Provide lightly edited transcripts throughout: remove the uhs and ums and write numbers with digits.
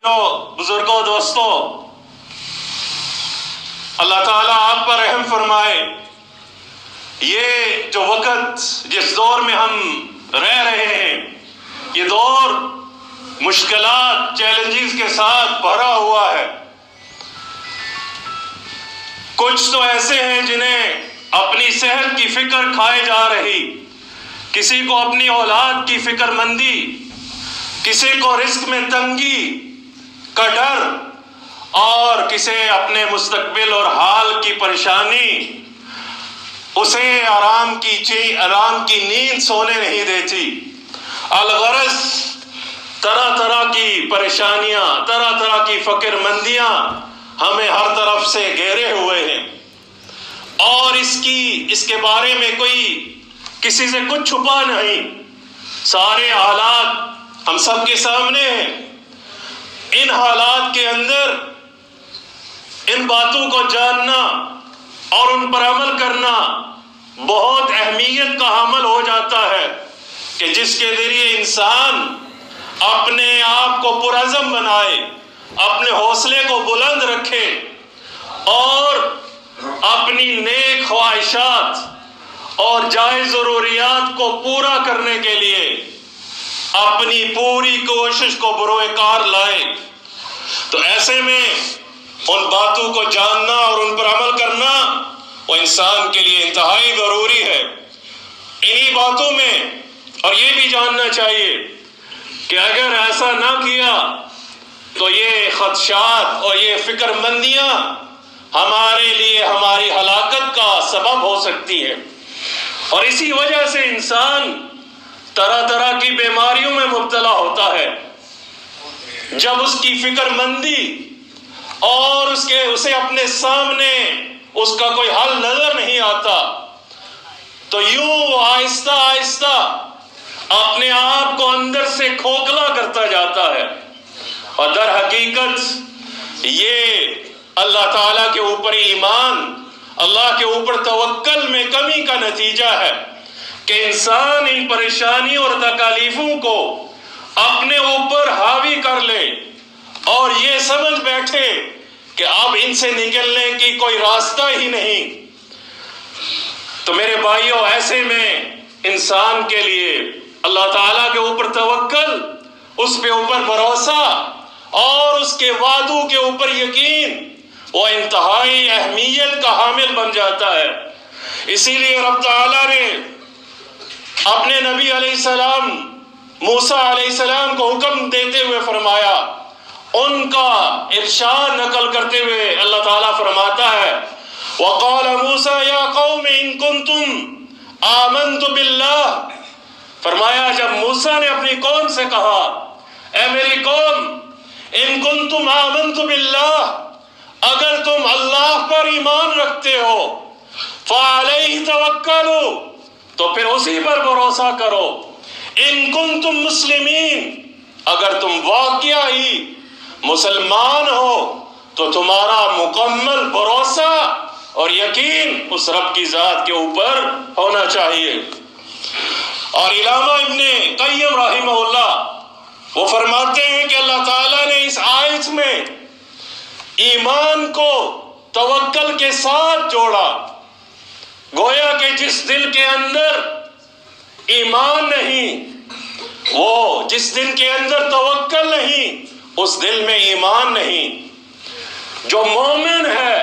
بزرگوں دوستوں، اللہ تعالیٰ آپ پر رحم فرمائے۔ یہ جو وقت جس دور میں ہم رہ رہے ہیں، یہ دور مشکلات چیلنجز کے ساتھ بھرا ہوا ہے۔ کچھ تو ایسے ہیں جنہیں اپنی صحت کی فکر کھائے جا رہی، کسی کو اپنی اولاد کی فکر مندی، کسی کو رزق میں تنگی کا ڈر، اور کسی اپنے مستقبل اور حال کی پریشانی اسے آرام کی نیند سونے نہیں دیتی۔ الغرض طرح طرح کی پریشانیاں، طرح طرح کی فکر مندیاں ہمیں ہر طرف سے گھیرے ہوئے ہیں، اور اس کے بارے میں کوئی کسی سے کچھ چھپا نہیں۔ سارے حالات ہم سب کے سامنے ہیں۔ ان حالات کے اندر ان باتوں کو جاننا اور ان پر عمل کرنا بہت اہمیت کا حامل ہو جاتا ہے، کہ جس کے ذریعے انسان اپنے آپ کو پرعزم بنائے، اپنے حوصلے کو بلند رکھے، اور اپنی نیک خواہشات اور جائز ضروریات کو پورا کرنے کے لیے اپنی پوری کوشش کو بروئے کار لائے۔ تو ایسے میں ان باتوں کو جاننا اور ان پر عمل کرنا وہ انسان کے لیے انتہائی ضروری ہے۔ انہی باتوں میں اور یہ بھی جاننا چاہیے کہ اگر ایسا نہ کیا تو یہ خدشات اور یہ فکر مندیاں ہمارے لیے ہماری ہلاکت کا سبب ہو سکتی ہے، اور اسی وجہ سے انسان طرح طرح کی بیماریوں میں مبتلا ہوتا ہے۔ جب اس کی فکر مندی اور اسے اپنے سامنے اس کا کوئی حل نظر نہیں آتا، تو یوں وہ آہستہ آہستہ اپنے آپ کو اندر سے کھوکھلا کرتا جاتا ہے، اور در حقیقت یہ اللہ تعالیٰ کے اوپر ایمان، اللہ کے اوپر توکل میں کمی کا نتیجہ ہے، کہ انسان ان پریشانیوں اور تکالیفوں کو اپنے اوپر حاوی کر لے اور یہ سمجھ بیٹھے کہ اب ان سے نکلنے کی کوئی راستہ ہی نہیں۔ تو میرے بھائیوں، ایسے میں انسان کے لیے اللہ تعالیٰ کے اوپر توکل، اس پہ اوپر بھروسہ اور اس کے وعدوں کے اوپر یقین وہ انتہائی اہمیت کا حامل بن جاتا ہے۔ اسی لیے رب تعالیٰ نے اپنے نبی علیہ السلام موسیٰ علیہ السلام کو حکم دیتے ہوئے فرمایا، ان کا ارشاد نقل کرتے ہوئے اللہ تعالیٰ فرماتا ہے، وَقَالَ مُوسَىٰ يَا قَوْمِ إِن كُنتُمْ آمَنْتُ بِاللَّهِ، فرمایا جب موسیٰ نے اپنی قوم سے کہا، اے میری قوم، إِن كُنتُمْ آمَنْتُ بِاللَّهِ، اگر تم اللہ پر ایمان رکھتے ہو، فَعَلَيْهِ تَوَكَّلُوا، تو پھر اسی پر بھروسہ کرو، ان کنتم مسلمین، اگر تم واقعہ ہی مسلمان ہو تو تمہارا مکمل بھروسہ اور یقین اس رب کی ذات کے اوپر ہونا چاہیے۔ اور علامہ ابن قیم رحمہ اللہ وہ فرماتے ہیں کہ اللہ تعالیٰ نے اس آیت میں ایمان کو توکل کے ساتھ جوڑا، گویا کہ جس دل کے اندر ایمان نہیں، وہ جس دل کے اندر توکل نہیں، اس دل میں ایمان نہیں۔ جو مومن ہے،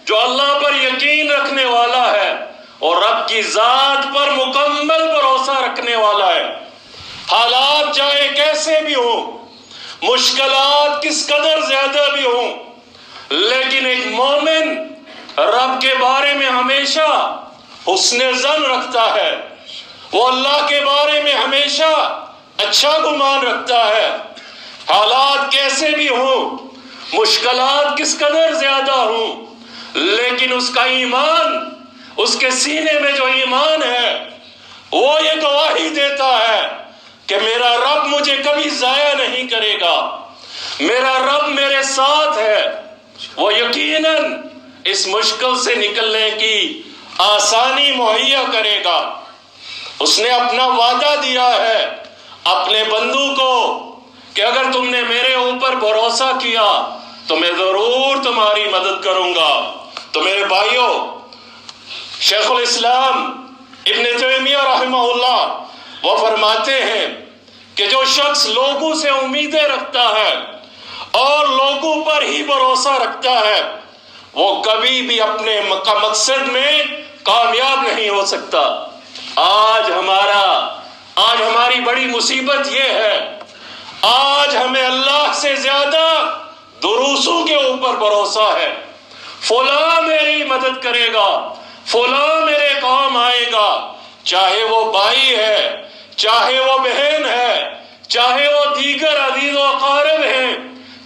جو اللہ پر یقین رکھنے والا ہے اور رب کی ذات پر مکمل بھروسہ رکھنے والا ہے، حالات چاہے کیسے بھی ہوں، مشکلات کس قدر زیادہ بھی ہوں، لیکن ایک مومن رب کے بارے میں ہمیشہ حسن ظن رکھتا ہے، وہ اللہ کے بارے میں ہمیشہ اچھا گمان رکھتا ہے۔ حالات کیسے بھی ہوں، مشکلات کس قدر زیادہ ہوں، لیکن اس کا ایمان، اس کے سینے میں جو ایمان ہے، وہ یہ گواہی دیتا ہے کہ میرا رب مجھے کبھی ضائع نہیں کرے گا، میرا رب میرے ساتھ ہے، وہ یقیناً اس مشکل سے نکلنے کی آسانی مہیا کرے گا۔ اس نے اپنا وعدہ دیا ہے اپنے بندوں کو کہ اگر تم نے میرے اوپر بھروسہ کیا تو میں ضرور تمہاری مدد کروں گا۔ تو میرے بھائیوں، شیخ الاسلام ابن تیمیہ رحمہ اللہ وہ فرماتے ہیں کہ جو شخص لوگوں سے امیدیں رکھتا ہے اور لوگوں پر ہی بھروسہ رکھتا ہے وہ کبھی بھی اپنے مقصد میں کامیاب نہیں ہو سکتا۔ آج ہماری بڑی مصیبت یہ ہے، آج ہمیں اللہ سے زیادہ دروسوں کے اوپر بھروسہ ہے۔ فلاں میری مدد کرے گا، فلاں میرے کام آئے گا، چاہے وہ بھائی ہے، چاہے وہ بہن ہے، چاہے وہ دیگر عزیز و اقارب ہیں،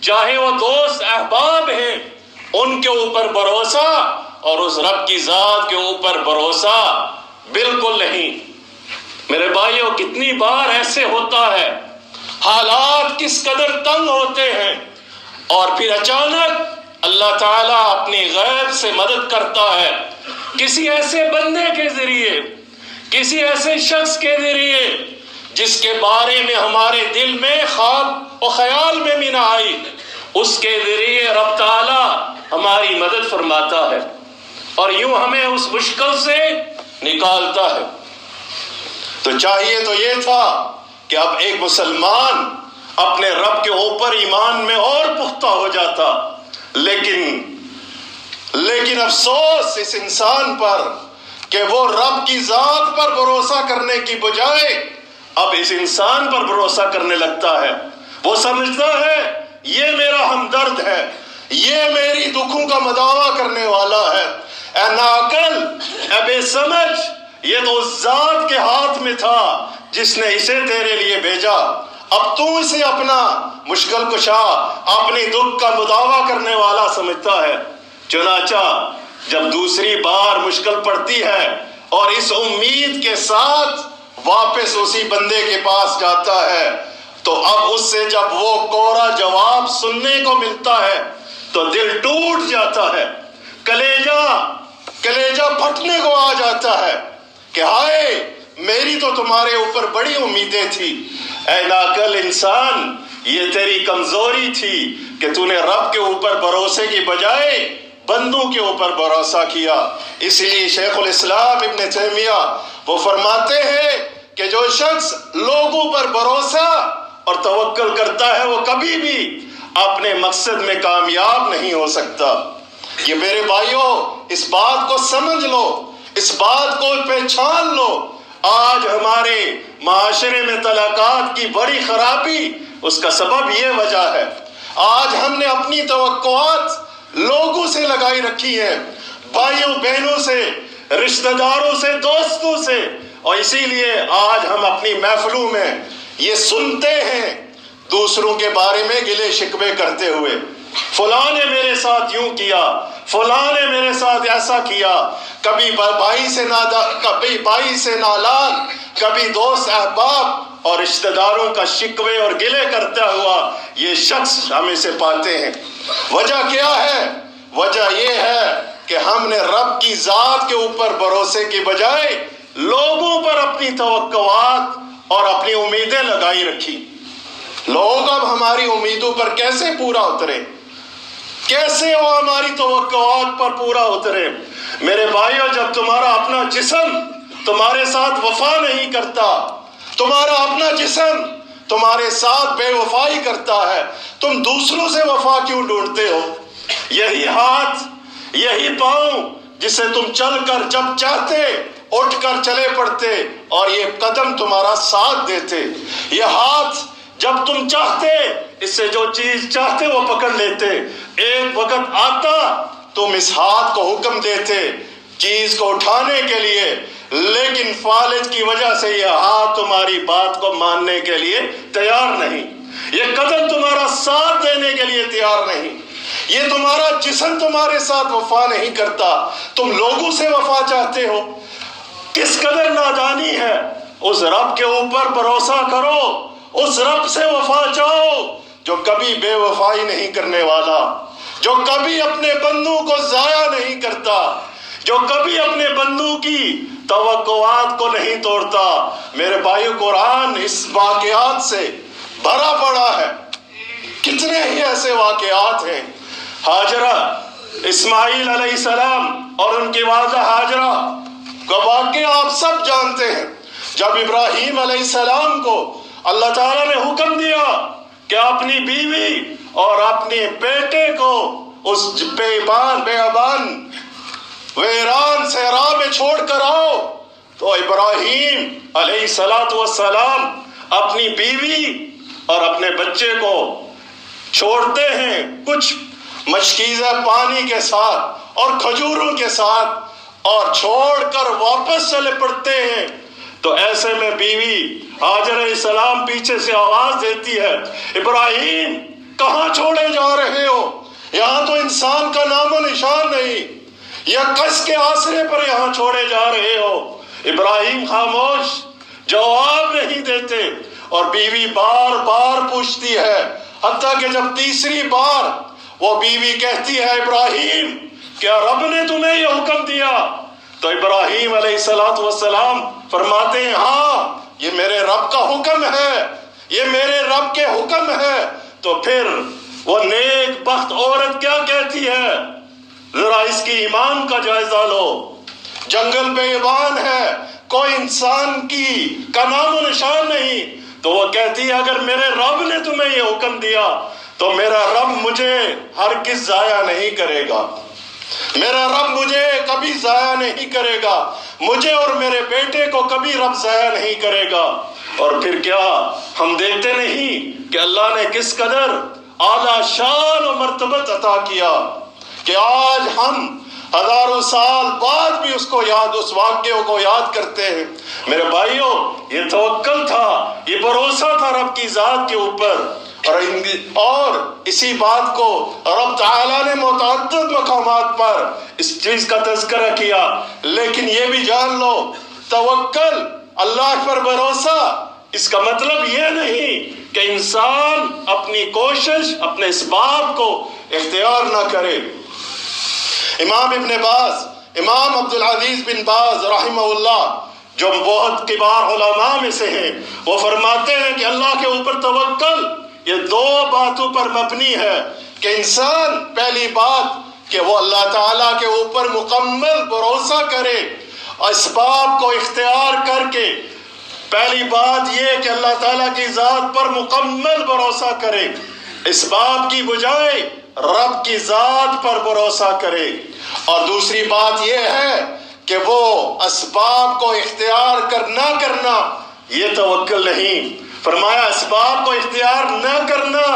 چاہے وہ دوست احباب ہیں، ان کے اوپر بھروسہ اور اس رب کی ذات کے اوپر بھروسہ بالکل نہیں۔ میرے بھائیوں، کتنی بار ایسے ہوتا ہے، حالات کس قدر تنگ ہوتے ہیں اور پھر اچانک اللہ تعالیٰ اپنی غیب سے مدد کرتا ہے، کسی ایسے بندے کے ذریعے، کسی ایسے شخص کے ذریعے جس کے بارے میں ہمارے دل میں خواب و خیال میں بھی نہ آئی، اس کے ذریعے رب تعالیٰ ہماری مدد فرماتا ہے اور یوں ہمیں اس مشکل سے نکالتا ہے۔ تو چاہیے تو یہ تھا کہ اب ایک مسلمان اپنے رب کے اوپر ایمان میں اور پختہ ہو جاتا، لیکن افسوس اس انسان پر کہ وہ رب کی ذات پر بھروسہ کرنے کی بجائے اب اس انسان پر بھروسہ کرنے لگتا ہے۔ وہ سمجھتا ہے یہ میرا ہمدرد ہے، یہ میری دکھوں کا مداوا کرنے والا ہے۔ اے ناعقل، اے بے سمجھ، یہ تو اس ذات کے ہاتھ میں تھا جس نے اسے تیرے لیے بھیجا، اب تو اسے اپنا مشکل کشا، اپنی دکھ کا مداوا کرنے والا سمجھتا ہے۔ چنانچہ جب دوسری بار مشکل پڑتی ہے اور اس امید کے ساتھ واپس اسی بندے کے پاس جاتا ہے تو اب اس سے جب وہ کوڑا جواب سننے کو ملتا ہے تو دل ٹوٹ جاتا ہے، کلیجہ پھٹنے کو آ جاتا ہے کہ ہائے، میری تو تمہارے اوپر بڑی امیدیں تھی۔ اے ناقل انسان، یہ تیری کمزوری تھی کہ تو نے رب کے اوپر بھروسے کی بجائے بندوں کے اوپر بھروسہ کیا۔ اس لیے شیخ الاسلام ابن تیمیہ وہ فرماتے ہیں کہ جو شخص لوگوں پر بھروسہ اور توکل کرتا ہے وہ کبھی بھی اپنے مقصد میں کامیاب نہیں ہو سکتا۔ یہ میرے بھائیوں، اس بات کو سمجھ لو، اس بات کو پہچان لو۔ آج ہمارے معاشرے میں طلاقات کی بڑی خرابی، اس کا سبب یہ وجہ ہے، آج ہم نے اپنی توقعات لوگوں سے لگائی رکھی ہے، بھائیوں بہنوں سے، رشتہ داروں سے، دوستوں سے، اور اسی لیے آج ہم اپنی محفلوں میں یہ سنتے ہیں دوسروں کے بارے میں گلے شکوے کرتے ہوئے، فلاں نے میرے ساتھ یوں کیا، فلاں نے میرے ساتھ ایسا کیا، کبھی بھائی سے نالان، کبھی دوست احباب اور رشتہ داروں کا شکوے اور گلے کرتا ہوا یہ شخص ہم اسے پاتے ہیں۔ وجہ کیا ہے؟ وجہ یہ ہے کہ ہم نے رب کی ذات کے اوپر بھروسے کی بجائے لوگوں پر اپنی توقعات اور اپنی امیدیں لگائی رکھی۔ لوگ اب ہماری امیدوں پر کیسے پورا اترے، کیسے وہ ہماری توقعات پر پورا اترے؟ میرے بھائیوں، جب تمہارا اپنا جسم تمہارے ساتھ وفا نہیں کرتا، تمہارا اپنا جسم تمہارے ساتھ بے وفائی کرتا ہے، تم دوسروں سے وفا کیوں ڈھونڈتے ہو؟ یہی ہاتھ، یہی پاؤں جسے تم چل کر جب چاہتے اٹھ کر چلے پڑتے اور یہ قدم تمہارا ساتھ دیتے، یہ ہاتھ جب تم چاہتے اس سے جو چیز چاہتے وہ پکڑ لیتے، ایک وقت آتا تم اس ہاتھ کو حکم دیتے چیز کو اٹھانے کے لیے، لیکن فالج کی وجہ سے یہ ہاتھ تمہاری بات کو ماننے کے لیے تیار نہیں، یہ قدم تمہارا ساتھ دینے کے لیے تیار نہیں، یہ تمہارا جسم تمہارے ساتھ وفا نہیں کرتا، تم لوگوں سے وفا چاہتے ہو۔ کس قدر نادانی ہے! اس رب کے اوپر بھروسہ کرو، اس رب سے وفا چاہو جو کبھی بے وفائی نہیں کرنے والا، جو کبھی اپنے بندوں کو ضائع نہیں کرتا، جو کبھی اپنے بندوں کی توقعات کو نہیں توڑتا۔ میرے بھائیو، قرآن اس واقعات سے بھرا پڑا ہے۔ کتنے ہی ایسے واقعات ہیں۔ ہاجرہ، اسماعیل علیہ السلام اور ان کی والدہ ہاجرہ کا واقعہ آپ سب جانتے ہیں۔ جب ابراہیم علیہ السلام کو اللہ تعالیٰ نے حکم دیا کہ اپنی بیوی اور اپنے بیٹے کو اس بیابان ویران صحرا میں چھوڑ کر آؤ، تو ابراہیم علیہ السلام اپنی بیوی اور اپنے بچے کو چھوڑتے ہیں، کچھ مشکیزہ پانی کے ساتھ اور کھجوروں کے ساتھ، اور چھوڑ کر واپس چلے پڑتے ہیں۔ تو ایسے میں بیوی ہاجر علیہ السلام پیچھے سے آواز دیتی ہے، ابراہیم کہاں چھوڑے جا رہے ہو؟ یہاں تو انسان کا نام و نشان نہیں، یا کس کے آسرے پر یہاں چھوڑے جا رہے ہو؟ ابراہیم خاموش، جواب نہیں دیتے، اور بیوی بار بار پوچھتی ہے، حتیٰ کہ جب تیسری بار وہ بیوی کہتی ہے، ابراہیم کیا رب نے تمہیں یہ حکم دیا؟ تو ابراہیم علیہ السلام فرماتے ہیں، ہاں یہ میرے رب کا حکم ہے، یہ میرے رب کے حکم ہے۔ تو پھر وہ نیک بخت عورت کیا کہتی ہے؟ ذرا اس کی ایمان کا جائزہ لو۔ جنگل بیابان ہے، کوئی انسان کا نام و نشان نہیں، تو وہ کہتی ہے، اگر میرے رب نے تمہیں یہ حکم دیا تو میرا رب مجھے ہرگز ضائع نہیں کرے گا، میرا رب مجھے کبھی ضائع نہیں کرے گا، مجھے اور میرے بیٹے کو کبھی رب ضائع نہیں کرے گا۔ اور پھر کیا ہم دیکھتے نہیں کہ اللہ نے کس قدر اعلیٰ شان و مرتبت عطا کیا کہ آج ہم ہزاروں سال بعد بھی اس واقعے کو یاد کرتے ہیں۔ میرے بھائیوں، یہ توکل تھا، یہ بھروسہ تھا رب کی ذات کے اوپر، اور اسی بات کو رب تعالیٰ نے متعدد مقامات پر اس چیز کا تذکرہ کیا۔ لیکن یہ بھی جان لو، توکل، اللہ پر بھروسہ، اس کا مطلب یہ نہیں کہ انسان اپنی کوشش، اپنے اسباب کو اختیار نہ کرے۔ امام ابن باز، امام عبدالعزیز بن باز رحمہ اللہ، جو بہت کبار علماء میں سے ہیں، وہ فرماتے ہیں کہ اللہ کے اوپر توکل یہ دو باتوں پر مبنی ہے کہ انسان، پہلی بات کہ وہ اللہ تعالیٰ کے اوپر مکمل بھروسہ کرے، اسباب کو اختیار کر کے۔ پہلی بات یہ کہ اللہ تعالیٰ کی ذات پر مکمل بھروسہ کرے، اسباب کی بجائے رب کی ذات پر بھروسہ کرے۔ اور دوسری بات یہ ہے کہ وہ اسباب کو اختیار نہ کرنا، یہ توکل نہیں۔ فرمایا اسباب کو اختیار نہ کرنا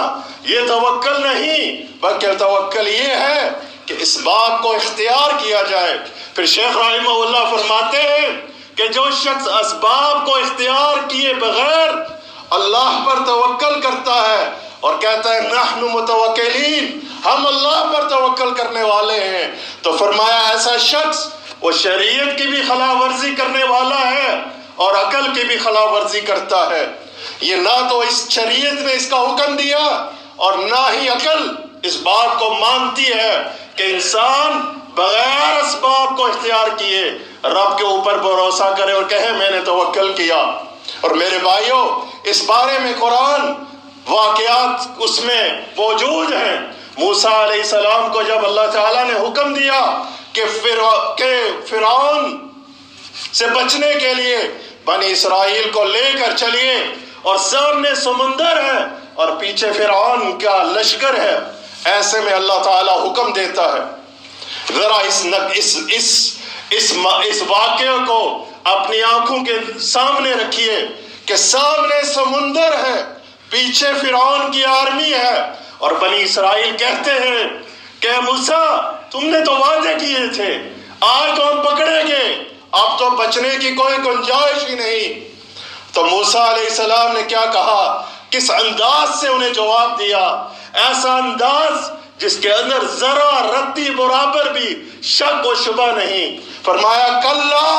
یہ توکل نہیں، بلکہ توکل یہ ہے کہ اسباب کو اختیار کیا جائے۔ پھر شیخ رحمہ اللہ فرماتے ہیں کہ جو شخص اسباب کو اختیار کیے بغیر اللہ پر توکل کرتا ہے اور کہتا ہے نحن متوکلین، ہم اللہ پر توکل کرنے والے ہیں، تو فرمایا ایسا شخص وہ شریعت کی بھی خلاف ورزی کرنے والا ہے اور عقل کی بھی خلاف ورزی کرتا ہے۔ یہ نہ تو اس شریعت نے اس کا حکم دیا اور نہ ہی عقل اس بات کو مانتی ہے کہ انسان بغیر اسباب کو اختیار کیے رب کے اوپر بھروسہ کرے اور کہے میں نے توکل کیا۔ اور میرے بھائیوں، اس بارے میں قرآن واقعات اس میں موجود ہیں۔ موسیٰ علیہ السلام کو جب اللہ تعالیٰ نے حکم دیا کہ فرعون سے بچنے کے لیے بنی اسرائیل کو لے کر چلیے، اور سامنے سمندر ہے اور پیچھے فرعون کا لشکر ہے، ایسے میں اللہ تعالیٰ حکم دیتا ہے، ذرا اس واقعے کو اپنی آنکھوں کے سامنے رکھیے کہ سامنے سمندر ہے، پیچھے فرعون کی آرمی ہے، اور بنی اسرائیل کہتے ہیں کہ موسیٰ تم نے تو وعدے کیے تھے، آج تو ہم پکڑیں گے، اب تو بچنے کی کوئی گنجائش ہی نہیں۔ تو موسیٰ علیہ السلام نے کیا کہا، کس انداز سے انہیں جواب دیا، ایسا انداز جس کے اندر ذرا رتی برابر بھی شک و شبہ نہیں۔ فرمایا کلا،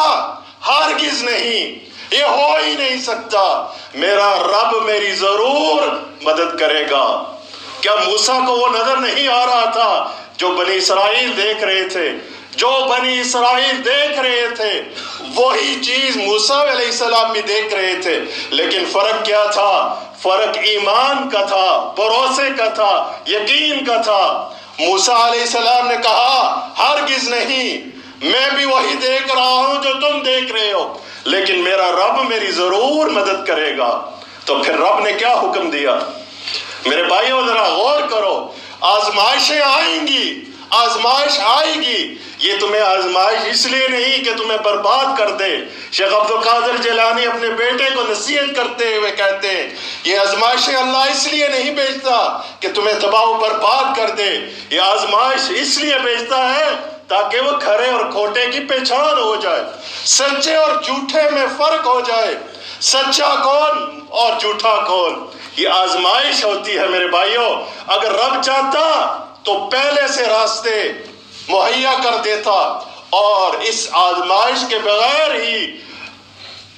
ہرگز نہیں، یہ ہو ہی نہیں سکتا، میرا رب میری ضرور مدد کرے گا۔ کیا موسیٰ کو وہ نظر نہیں آ رہا تھا جو بنی اسرائیل دیکھ رہے تھے؟ جو بنی اسرائیل دیکھ رہے تھے وہی چیز موسیٰ علیہ السلام بھی دیکھ رہے تھے، لیکن فرق کیا تھا؟ فرق ایمان کا تھا، بھروسے کا تھا، یقین کا تھا۔ موسیٰ علیہ السلام نے کہا ہرگز نہیں، میں بھی وہی دیکھ رہا ہوں جو تم دیکھ رہے ہو، لیکن میرا رب میری ضرور مدد کرے گا۔ تو پھر رب نے کیا حکم دیا؟ میرے بھائیو ذرا غور کرو، آزمائشیں آئیں گی، آزمائش آئے گی۔ یہ تمہیں آزمائش اس لیے نہیں کہ تمہیں برباد کر دے۔ شیخ عبد القادر جیلانی اپنے بیٹے کو نصیحت کرتے ہوئے کہتے ہیں یہ آزمائشیں اللہ اس لیے نہیں بھیجتا کہ تمہیں تباہ و برباد کر دے، یہ آزمائش اس لیے بھیجتا ہے تاکہ وہ کھرے اور کھوٹے کی پہچان ہو جائے، سچے اور جھوٹے میں فرق ہو جائے، سچا کون اور جھوٹا کون۔ یہ آزمائش ہوتی ہے میرے بھائیوں۔ اگر رب چاہتا تو پہلے سے راستے مہیا کر دیتا، اور اس آزمائش کے بغیر ہی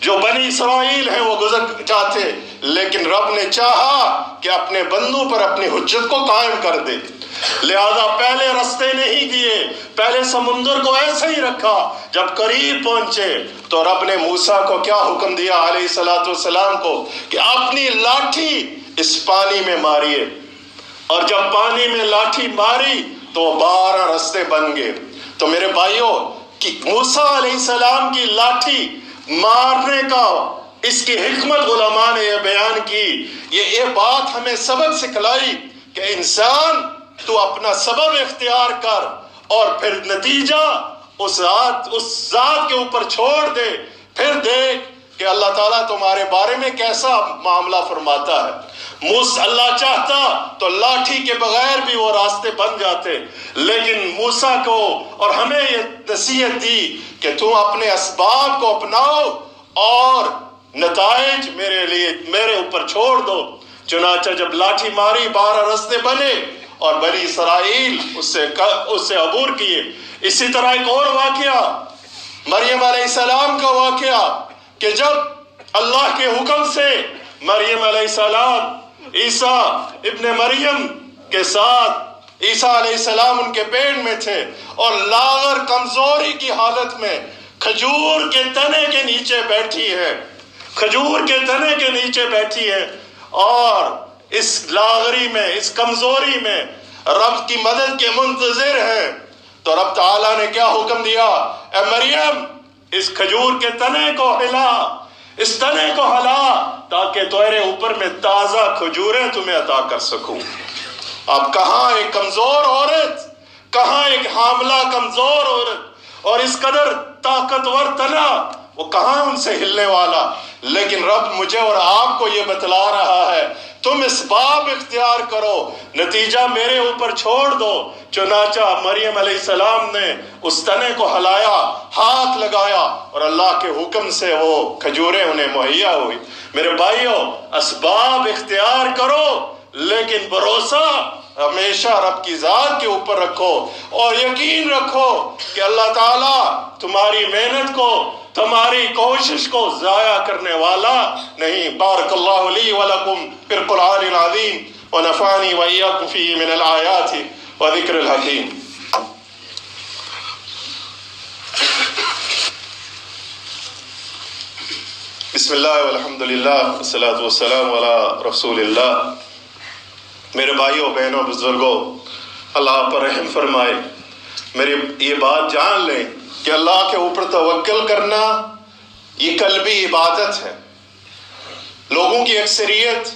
جو بنی اسرائیل ہیں وہ گزر جاتے، لیکن رب نے چاہا کہ اپنے بندوں پر اپنی حجت کو قائم کر دے، لہذا پہلے راستے نہیں دیے، پہلے سمندر کو ایسے ہی رکھا۔ جب قریب پہنچے تو رب نے موسیٰ کو کیا حکم دیا علیہ السلام کو کہ اپنی لاٹھی اس پانی میں ماریے، اور جب پانی میں لاٹھی ماری تو 12 راستے بن گئے۔ تو میرے بھائیوں کہ موسیٰ علیہ السلام کی لاٹھی مارنے کا اس کی حکمت علماء نے یہ بیان کی۔ یہ بات ہمیں سبق سکھلائی کہ انسان تو اپنا سبب اختیار کر اور پھر نتیجہ اس ذات کے اوپر چھوڑ دے، پھر دیکھ کہ اللہ تعالیٰ تمہارے بارے میں کیسا معاملہ فرماتا ہے۔ اللہ چاہتا تو لاٹھی کے بغیر بھی وہ راستے بن جاتے، لیکن موسیٰ کو اور ہمیں یہ نصیحت دی کہ تم اپنے اسباب کو اپناؤ اور نتائج میرے اوپر چھوڑ دو۔ چنانچہ جب لاٹھی ماری 12 راستے بنے اور بنی اسرائیل اس سے عبور کیے۔ اسی طرح ایک اور واقعہ مریم علیہ السلام کا واقعہ کہ جب اللہ کے حکم سے مریم علیہ السلام عیسیٰ ابن مریم کے ساتھ، عیسیٰ علیہ السلام ان کے پیٹ میں تھے اور لاغر کمزوری کی حالت میں کھجور کے تنے کے نیچے بیٹھی ہے، کھجور کے تنے کے نیچے بیٹھی ہے، اور اس لاغری میں، اس کمزوری میں رب کی مدد کے منتظر ہے۔ تو رب تعالیٰ نے کیا حکم دیا؟ اے مریم اس کھجور کے تنے کو ہلا، اس تنے کو ہلا تاکہ تیرے اوپر میں تازہ کھجوریں تمہیں عطا کر سکوں۔ اب کہاں ایک کمزور عورت، کہاں ایک حاملہ کمزور عورت، اور اس قدر طاقتور تنا، وہ کہاں ان سے ہلنے والا؟ لیکن رب مجھے اور آپ کو یہ بتلا رہا ہے تم اسباب اختیار کرو، نتیجہ میرے اوپر چھوڑ دو۔ چنانچہ مریم علیہ السلام نے اس تنے کو ہلایا، ہاتھ لگایا، اور اللہ کے حکم سے وہ کھجوریں انہیں مہیا ہوئی۔ میرے بھائیوں اسباب اختیار کرو، لیکن بھروسہ ہمیشہ رب کی ذات کے اوپر رکھو، اور یقین رکھو کہ اللہ تعالیٰ تمہاری محنت کو، تمہاری کوشش کو ضائع کرنے والا نہیں۔ بارک اللہ لی ولکم فی القرآن العظیم ونفعنی وإیاکم فیہ من الآیات وذکر الحکیم۔ بسم اللہ والحمدللہ والصلاة والسلام علی رسول اللہ۔ میرے بھائیوں بہنوں بزرگوں، اللہ پر رحم فرمائے۔ میری یہ بات جان لیں کہ اللہ کے اوپر توکل کرنا یہ قلبی عبادت ہے۔ لوگوں کی اکثریت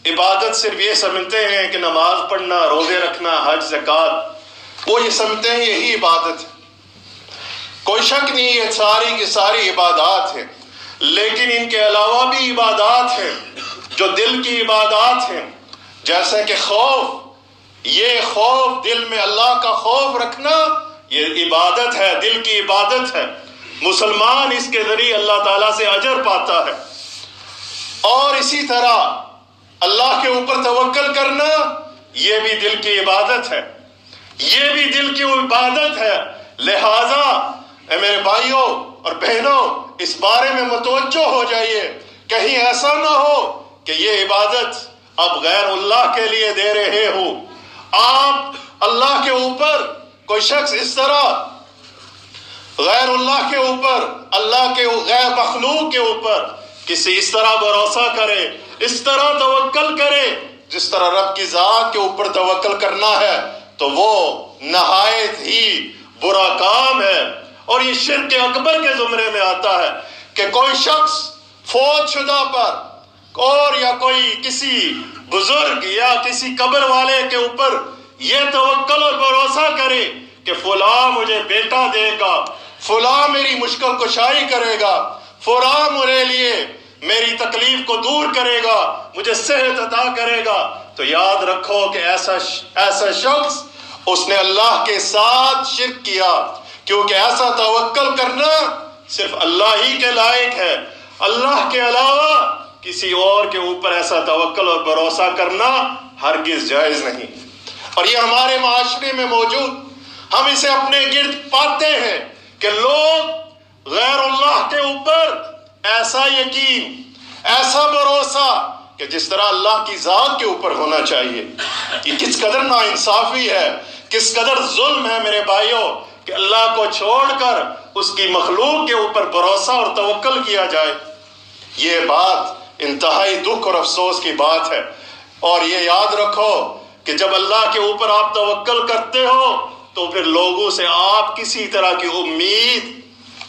عبادت صرف یہ سمجھتے ہیں کہ نماز پڑھنا، روزے رکھنا، حج، زکوٰۃ، وہ یہ سمجھتے ہیں یہی عبادت ہے۔ کوئی شک نہیں یہ ساری کی ساری عبادات ہیں، لیکن ان کے علاوہ بھی عبادات ہیں جو دل کی عبادات ہیں، جیسے کہ خوف۔ یہ خوف، دل میں اللہ کا خوف رکھنا، یہ عبادت ہے، دل کی عبادت ہے۔ مسلمان اس کے ذریعے اللہ تعالیٰ سے اجر پاتا ہے۔ اور اسی طرح اللہ کے اوپر توکل کرنا یہ بھی دل کی عبادت ہے، یہ بھی دل کی عبادت ہے۔ لہٰذا اے میرے بھائیوں اور بہنوں اس بارے میں متوجہ ہو جائیے، کہیں ایسا نہ ہو کہ یہ عبادت اب غیر اللہ کے لیے دے رہے ہو۔ آپ اللہ کے اوپر، کوئی شخص اس طرح غیر اللہ کے اوپر، اللہ کے غیر مخلوق کے اوپر کسی اس طرح بھروسہ کرے، اس طرح توکل کرے جس طرح رب کی ذات کے اوپر توکل کرنا ہے، تو وہ نہایت ہی برا کام ہے۔ اور یہ شرک اکبر کے زمرے میں آتا ہے کہ کوئی شخص فوت شدہ پر اور یا کوئی کسی بزرگ یا کسی قبر والے کے اوپر یہ توکل اور بھروسہ کرے کہ فلاں مجھے بیٹا دے گا، فلاں میری مشکل کشائی کرے گا، فلاں میرے لیے میری تکلیف کو دور کرے گا، مجھے صحت عطا کرے گا، تو یاد رکھو کہ ایسا شخص اس نے اللہ کے ساتھ شرک کیا، کیونکہ ایسا توکل کرنا صرف اللہ ہی کے لائق ہے۔ اللہ کے علاوہ کسی اور کے اوپر ایسا توکل اور بھروسہ کرنا ہرگز جائز نہیں۔ اور یہ ہمارے معاشرے میں موجود، ہم اسے اپنے گرد پاتے ہیں کہ لوگ غیر اللہ کے اوپر ایسا یقین، ایسا بھروسہ کہ جس طرح اللہ کی ذات کے اوپر ہونا چاہیے۔ یہ کس قدر ناانصافی ہے، کس قدر ظلم ہے میرے بھائیوں کہ اللہ کو چھوڑ کر اس کی مخلوق کے اوپر بھروسہ اور توکل کیا جائے۔ یہ بات انتہائی دکھ اور افسوس کی بات ہے۔ اور یہ یاد رکھو کہ جب اللہ کے اوپر آپ توکل کرتے ہو تو پھر لوگوں سے آپ کسی طرح کی امید،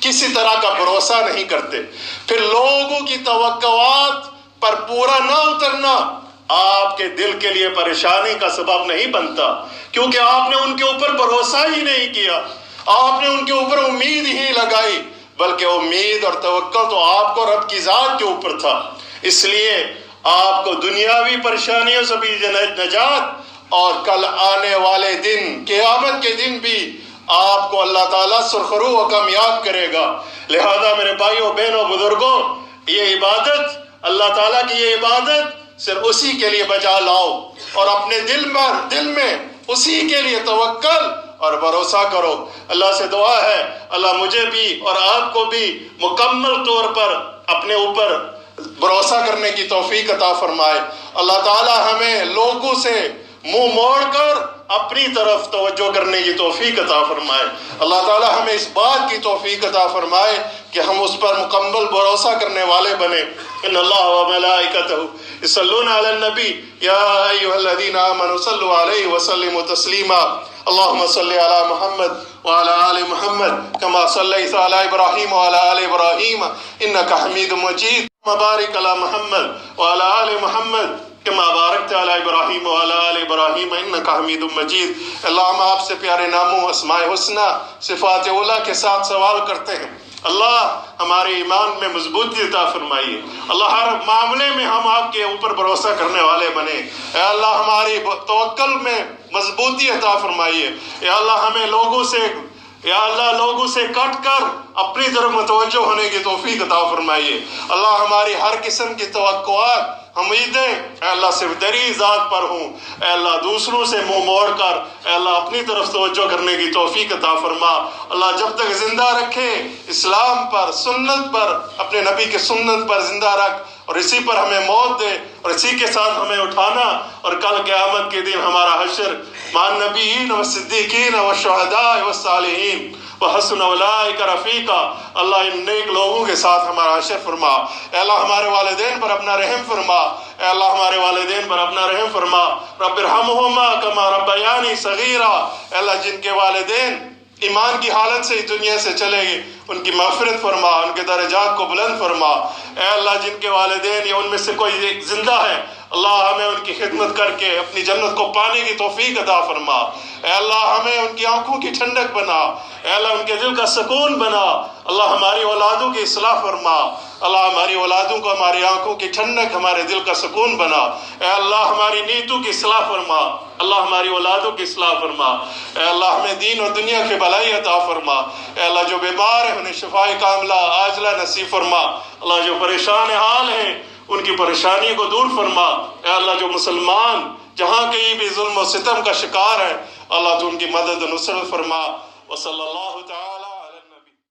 کسی طرح کا بھروسہ نہیں کرتے۔ پھر لوگوں کی توقعات پر پورا نہ اترنا آپ کے دل کے لیے پریشانی کا سبب نہیں بنتا، کیونکہ آپ نے ان کے اوپر بھروسہ ہی نہیں کیا، آپ نے ان کے اوپر امید ہی لگائی، بلکہ امید اور توکل تو آپ کو رب کی ذات کے اوپر تھا۔ اس لیے آپ کو دنیاوی پریشانیوں سے بھی نجات، اور کل آنے والے دن، قیامت کے دن بھی آپ کو اللہ تعالیٰ سرخرو و کامیاب کرے گا۔ لہذا میرے بھائیوں، بہنوں، بزرگوں، یہ عبادت، اللہ تعالیٰ کی یہ عبادت صرف اسی کے لیے بجا لاؤ، اور اپنے دل میں اسی کے لیے توکل اور بھروسہ کرو۔ اللہ سے دعا ہے اللہ مجھے بھی اور آپ کو بھی مکمل طور پر اپنے اوپر بھروسہ کرنے کی توفیق عطا فرمائے۔ اللہ تعالیٰ ہمیں لوگوں سے منہ موڑ کر اپنی طرف توجہ کرنے کی توفیق عطا فرمائے۔ اللہ تعالیٰ ہمیں اس بات کی توفیق عطا فرمائے کہ ہم اس پر مکمل بھروسہ کرنے والے بنے۔ ان اللہ و ملائکتہ یصلون علی النبی یا ایھا الذین آمنوا صلوا علیہ وسلموا تسلیما۔ اللہم صلی علی محمد وعلی آل محمد کما صلیت علی ابراہیم وعلی آل ابراہیم انک حمید مجید۔ مبارک علی محمد وعلی آل محمد کما بارکت علی ابراہیم وعلی آل ابراہیم انک حمید مجید۔ اللہ ہم آپ سے پیارے ناموں، اسماء حسنہ، صفات اولیٰ کے ساتھ سوال کرتے ہیں، اللہ ہمارے ایمان میں مضبوطی عطا فرمائیے۔ اللہ ہر معاملے میں ہم آپ کے اوپر بھروسہ کرنے والے بنے۔ اے اللہ ہماری توکل میں مضبوطی عطا فرمائیے۔ اے اللہ ہمیں لوگوں سے کٹ کر اپنی طرف متوجہ ہونے کی توفیق عطا فرمائیے۔ اللہ ہماری ہر قسم کی توقعات، امیدیں اے اللہ صرف تیری ذات پر ہوں۔ اے اللہ دوسروں سے منہ موڑ کر اے اللہ اپنی طرف توجہ کرنے کی توفیق عطا فرما۔ اللہ جب تک زندہ رکھے اسلام پر، سنت پر، اپنے نبی کے سنت پر زندہ رکھ، اور اسی پر ہمیں موت دے، اور اسی کے ساتھ ہمیں اٹھانا، اور کل قیامت کے دن ہمارا حشر مع النبیین والصدیقین والشہداء والصالحین وحسن اولئک رفیقا۔ اللہ ان نیک لوگوں کے ساتھ ہمارا حشر فرما۔ اے اللہ ہمارے والدین پر اپنا رحم فرما۔ اے اللہ ہمارے والدین پر اپنا رحم فرما۔ رب ارحمہما کما ربیانی صغیرا۔ اے اللہ جن کے والدین ایمان کی حالت سے اس دنیا سے چلے گئے ان کی مغفرت فرما، ان کے درجات کو بلند فرما۔ اے اللہ جن کے والدین یا ان میں سے کوئی زندہ ہے، اللہ ہمیں ان کی خدمت کر کے اپنی جنت کو پانے کی توفیق عطا فرما۔ اے اللہ ہمیں ان کی آنکھوں کی ٹھنڈک بنا۔ اے اللہ ان کے دل کا سکون بنا۔ اللہ ہماری اولادوں کی اصلاح فرما۔ اللہ ہماری اولادوں کو ہماری آنکھوں کی ٹھنڈک، ہمارے دل کا سکون بنا۔ اے اللہ ہماری نیتوں کی اصلاح فرما۔ اللہ ہماری اولادوں کی اصلاح فرما۔ اے اللہ ہمیں دین اور دنیا کی بھلائی عطا فرما۔ اے اللہ جو بیمار ہیں انہیں شفائے کاملہ عاجلہ نصیب فرما۔ اللہ جو پریشان حال ہیں ان کی پریشانی کو دور فرما۔ اے اللہ جو مسلمان جہاں کہیں بھی ظلم و ستم کا شکار ہے، اللہ تو ان کی مدد و نصرت فرما۔ وصلی اللہ تعالی